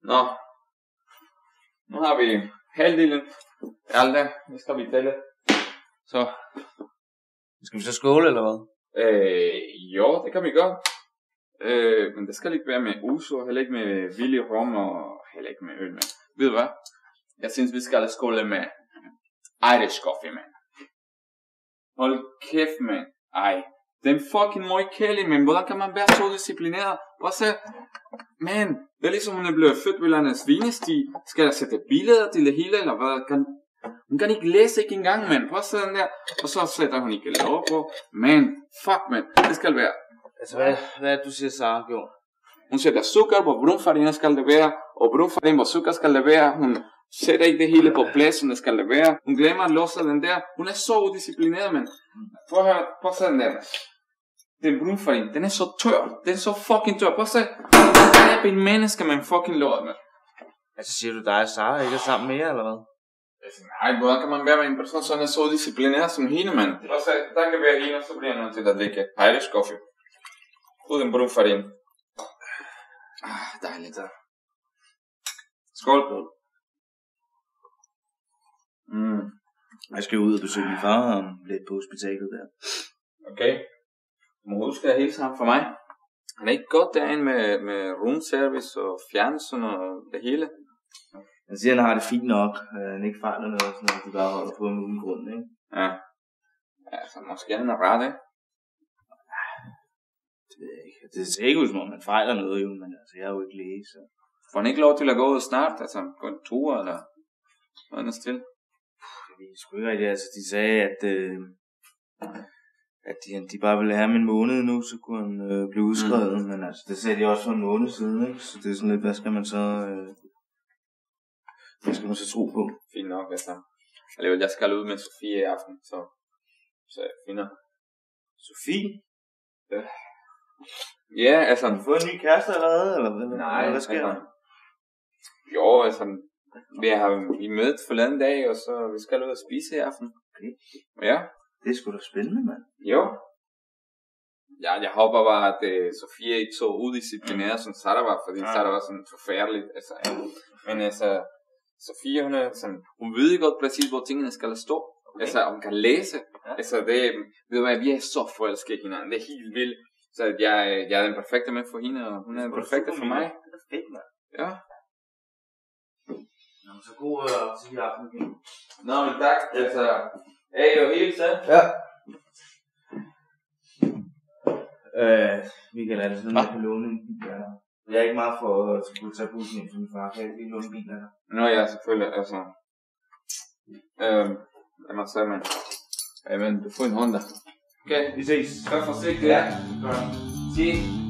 Nå. Nu har vi halvdelen. Alda, nu skal vi tælle. Så. Skal vi så skåle, eller hvad? Jo, det kan vi gøre. Men det skal ikke være med uso, heller ikke med billig rom og heller ikke med øl, men ved du hvad? Jeg synes, vi skal skåle med Irish coffee, man. Hold kæft, man. Ej, den fucking møg kællig, men hvordan kan man være så disciplineret? Prøv at se. Man, det er ligesom hun er blevet født ved landets vinestig. Skal jeg sætte billeder til det hele, eller hvad? Hun kan ikke læse ikke engang, man. Prøv at se den der. Og så sætter hun ikke lov på. Man, fuck, man. Det skal være. Altså, hvad er det, du siger, Sara gjorde? Hun sætter sukker på brunfarina, skal det være. Og brunfarina på sukker skal det være. Hun sætter ikke det hele på plads, som det skal det være. Hun glemmer at låse den der. Hun er så udisciplineret, man. Prøv at se den der. Den brunfarina, den er så tør. Den er så fucking tør. Prøv at se. Det er en menneske, man fucking lort, man. Altså, siger du dig og Sara ikke er sammen med jer, eller hvad? Nej, hvordan kan man være med en person, som er så disciplineret som hende, mand? Prøv at se, der kan være hende, og så bliver jeg nødt til at drikke Irish coffee. Uden brunfarina. Dejligt der. Skål. Jeg skal ud og besøge min far lidt på hospitalet der. Okay. Du må huske at hilse ham for mig. Han er ikke godt derinde med room service og fjernsyn og det hele. Han siger, at han har det fint nok. Han ikke fejler noget, sådan noget, de bare holder på med uden grund, ikke? Ja. Altså, måske han er ret, ikke? Det ved jeg ikke. Det ser ikke ud som om, han fejler noget, jo, men altså, jeg er jo ikke læge, så... Får han ikke lov til at gå ud snart? Altså, gå en tur, eller noget andet stil? Jeg ved sgu ikke rigtigt, altså, de sagde, at de bare ville have ham en måned nu, så kunne han blive udskrevet, men altså, det sagde de også for en måned siden, ikke? Så det er sådan lidt, hvad skal man så tro på? Fint nok, altså. Alligevel, jeg skal ud med Sofie i aften, så jeg finder. Sofie? Ja, altså... Har du fået en ny kæreste allerede, eller hvad? Nej, hvad sker der? Jo, altså... Vi mødt forleden dag, og så vi skal ud og spise i aften. Okay. Ja. Det er sgu da spændende, mand. Jo. Ja, jeg håber bare, at Sofie ikke så udisciplineret, som Sara var, fordi Sara var sådan forfærdeligt. Altså, men altså... Sofie, hun ved godt præcis, hvor tingene skal stå. Okay. Altså, hun kan læse. Ja. Altså, ved du hvad, vi er så forelskede hinanden. Det er helt vildt. Så jeg er den perfekte med for hende, og hun er den perfekte for mig. Det er fedt, mand. Ja. Nå, så god til i aften. Nå, men tak. Altså, du helt så? Ja. Michael, er det sådan, at jeg kan låne en bil af dig? Jeg er ikke meget for at skulle tage bussen ind til min far. Kan jeg ikke låne en bil af dig? Nå ja, selvfølgelig. Altså, lad mig sige, men du får en Honda. Okay, vi ses. Vær forsigtig. Ja. Godt.